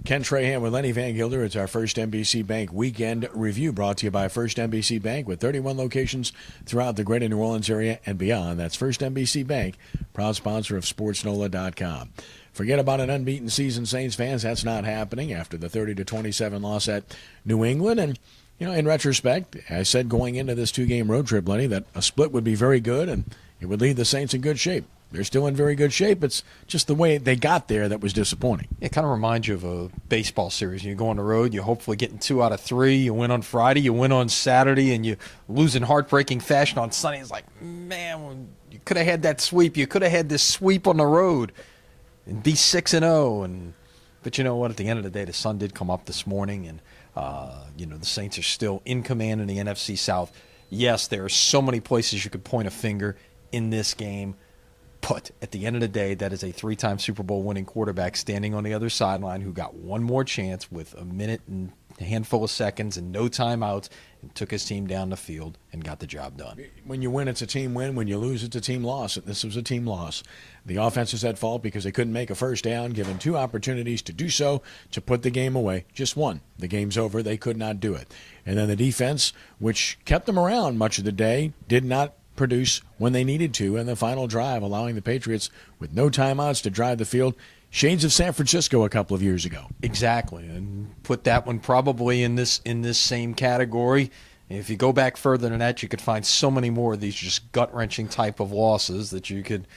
Ken Trahan with Lenny Vangilder. It's our First NBC Bank Weekend Review, brought to you by First NBC Bank with 31 locations throughout the greater New Orleans area and beyond. That's First NBC Bank, proud sponsor of SportsNola.com. Forget about an unbeaten season, Saints fans. That's not happening after the 30-27 loss at New England. And, in retrospect, I said going into this two-game road trip, Lenny, that a split would be very good and it would leave the Saints in good shape. They're still in very good shape. It's just the way they got there that was disappointing. It kind of reminds you of a baseball series. You go on the road, you hopefully getting 2 out of 3. You win on Friday, you win on Saturday, and you lose in heartbreaking fashion on Sunday. It's like, man, you could have had that sweep. You could have had this sweep on the road and be 6-0. But you know what? At the end of the day, the sun did come up this morning, and the Saints are still in command in the NFC South. Yes, there are so many places you could point a finger in this game. But at the end of the day, that is a 3-time Super Bowl winning quarterback standing on the other sideline who got one more chance with a minute and a handful of seconds and no timeouts and took his team down the field and got the job done. When you win, it's a team win. When you lose, it's a team loss. This was a team loss. The offense is at fault because they couldn't make a first down, given 2 opportunities to do so, to put the game away. Just one. The game's over. They could not do it. And then the defense, which kept them around much of the day, did not produce when they needed to in the final drive, allowing the Patriots with no timeouts to drive the field. Shades of San Francisco a couple of years ago. Exactly, and put that one probably in this same category. If you go back further than that, you could find so many more of these just gut-wrenching type of losses that you could,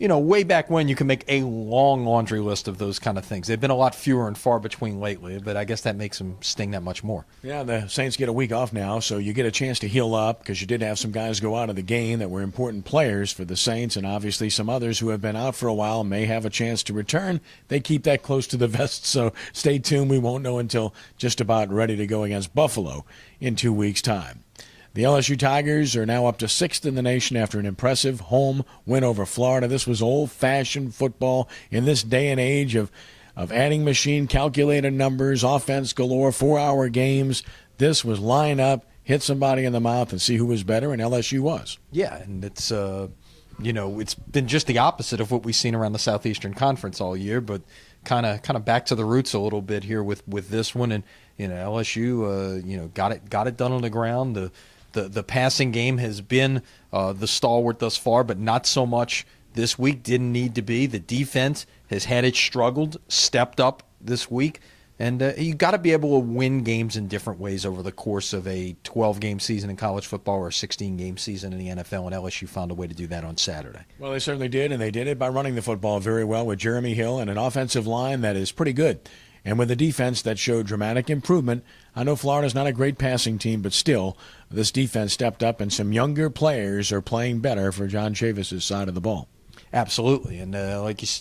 way back when you can make a long laundry list of those kind of things. They've been a lot fewer and far between lately, but I guess that makes them sting that much more. Yeah, the Saints get a week off now, so you get a chance to heal up because you did have some guys go out of the game that were important players for the Saints, and obviously some others who have been out for a while may have a chance to return. They keep that close to the vest, so stay tuned. We won't know until just about ready to go against Buffalo in 2 weeks' time. The LSU Tigers are now up to 6th in the nation after an impressive home win over Florida. This was old-fashioned football in this day and age of adding machine calculated numbers, offense galore, 4-hour games. This was line up, hit somebody in the mouth, and see who was better, and LSU was. Yeah, and it's it's been just the opposite of what we've seen around the Southeastern Conference all year, but kind of back to the roots a little bit here with this one. And LSU got it done on the ground. The passing game has been the stalwart thus far, but not so much this week. Didn't need to be. The defense has had it struggled, stepped up this week. And you got to be able to win games in different ways over the course of a 12-game season in college football or a 16-game season in the NFL, and LSU found a way to do that on Saturday. Well, they certainly did, and they did it by running the football very well with Jeremy Hill and an offensive line that is pretty good. And with a defense that showed dramatic improvement. I know Florida's not a great passing team, but still, this defense stepped up, and some younger players are playing better for John Chavis' side of the ball. Absolutely, and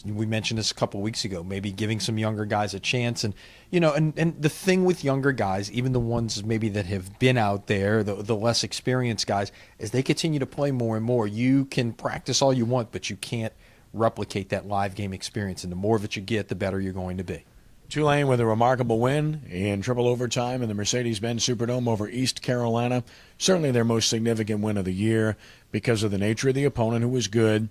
we mentioned this a couple of weeks ago, maybe giving some younger guys a chance, and and the thing with younger guys, even the ones maybe that have been out there, the less experienced guys, as they continue to play more and more, you can practice all you want, but you can't replicate that live game experience, and the more of it you get, the better you're going to be. Tulane with a remarkable win in triple overtime in the Mercedes-Benz Superdome over East Carolina. Certainly their most significant win of the year because of the nature of the opponent, who was good,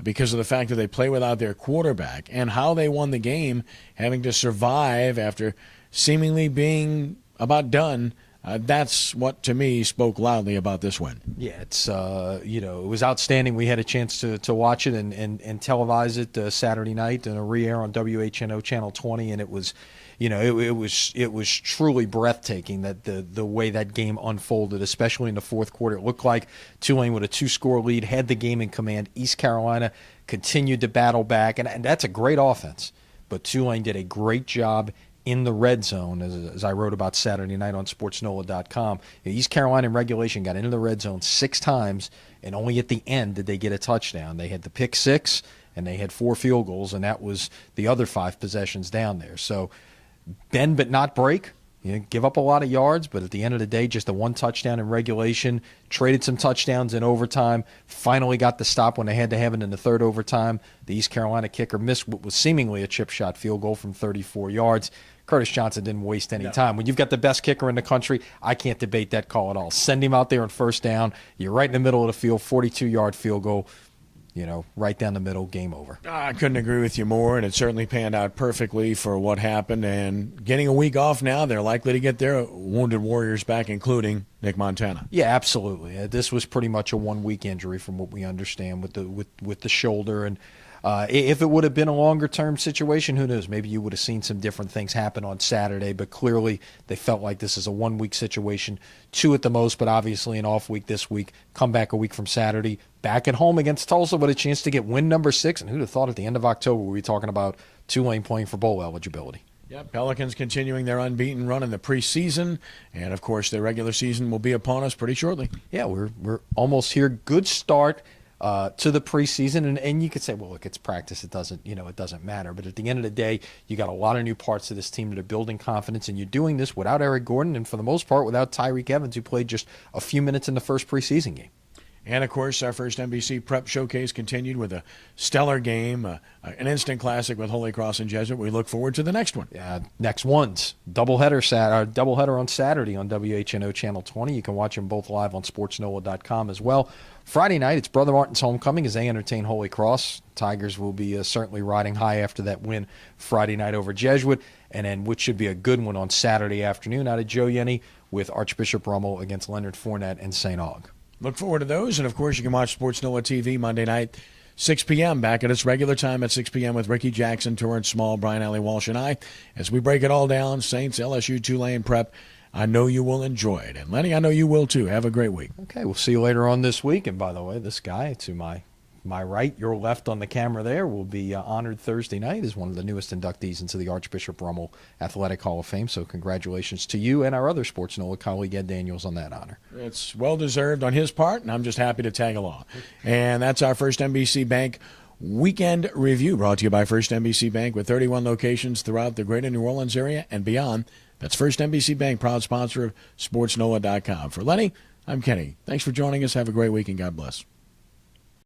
because of the fact that they play without their quarterback, and how they won the game, having to survive after seemingly being about done. That's what, to me, spoke loudly about this win. Yeah, it's it was outstanding. We had a chance to watch it and televise it Saturday night and a re-air on WHNO Channel 20, and it was, it was truly breathtaking that the way that game unfolded, especially in the fourth quarter. It looked like Tulane with a 2-score lead had the game in command. East Carolina continued to battle back, and that's a great offense. But Tulane did a great job in the red zone, as I wrote about Saturday night on SportsNola.com. East Carolina in regulation got into the red zone 6 times, and only at the end did they get a touchdown. They had the pick 6, and they had 4 field goals, and that was the other 5 possessions down there. So bend but not break. Give up a lot of yards, but at the end of the day, just the 1 touchdown in regulation, traded some touchdowns in overtime, finally got the stop when they had to have it in the 3rd overtime. The East Carolina kicker missed what was seemingly a chip shot field goal from 34 yards. Curtis Johnson didn't waste any time. When you've got the best kicker in the country, I can't debate that call at all. Send him out there on 1st down. You're right in the middle of the field, 42-yard field goal. right down the middle, game over. I couldn't agree with you more, and it certainly panned out perfectly for what happened. And getting a week off now, they're likely to get their wounded warriors back, including Nick Montana. Yeah, absolutely. This was pretty much a 1-week injury from what we understand with the shoulder. And if it would have been a longer-term situation, who knows? Maybe you would have seen some different things happen on Saturday, but clearly they felt like this is a 1-week situation, 2 at the most, but obviously an off week this week. Come back a week from Saturday, back at home against Tulsa with a chance to get win number 6. And who'd have thought at the end of October we'd be talking about Tulane playing for bowl eligibility? Yeah, Pelicans continuing their unbeaten run in the preseason, and of course their regular season will be upon us pretty shortly. Yeah, we're almost here. Good start to the preseason, and you could say, well, look, it's practice. It doesn't matter. But at the end of the day, you got a lot of new parts to this team that are building confidence, and you're doing this without Eric Gordon, and for the most part, without Tyreek Evans, who played just a few minutes in the first preseason game. And, of course, our first NBC Prep Showcase continued with a stellar game, an instant classic with Holy Cross and Jesuit. We look forward to the next one. Next one's doubleheader on Saturday on WHNO Channel 20. You can watch them both live on sportsnola.com as well. Friday night, it's Brother Martin's homecoming as they entertain Holy Cross. Tigers will be certainly riding high after that win Friday night over Jesuit. And then which should be a good one on Saturday afternoon out of Joe Yenny with Archbishop Rummel against Leonard Fournette and St. Aug. Look forward to those. And, of course, you can watch Sports Nola TV Monday night, 6 p.m., back at its regular time at 6 p.m. with Ricky Jackson, Torrance Small, Brian Alley Walsh, and I, as we break it all down, Saints, LSU, Tulane, Prep. I know you will enjoy it. And, Lenny, I know you will, too. Have a great week. Okay, we'll see you later on this week. And, by the way, this guy to my right, your left on the camera there, will be honored Thursday night as one of the newest inductees into the Archbishop Rummel Athletic Hall of Fame. So congratulations to you and our other Sports Nola colleague, Ed Daniels, on that honor. It's well-deserved on his part, and I'm just happy to tag along. And that's our First NBC Bank Weekend Review, brought to you by First NBC Bank with 31 locations throughout the greater New Orleans area and beyond. That's First NBC Bank, proud sponsor of SportsNola.com. For Lenny, I'm Kenny. Thanks for joining us. Have a great week, and God bless.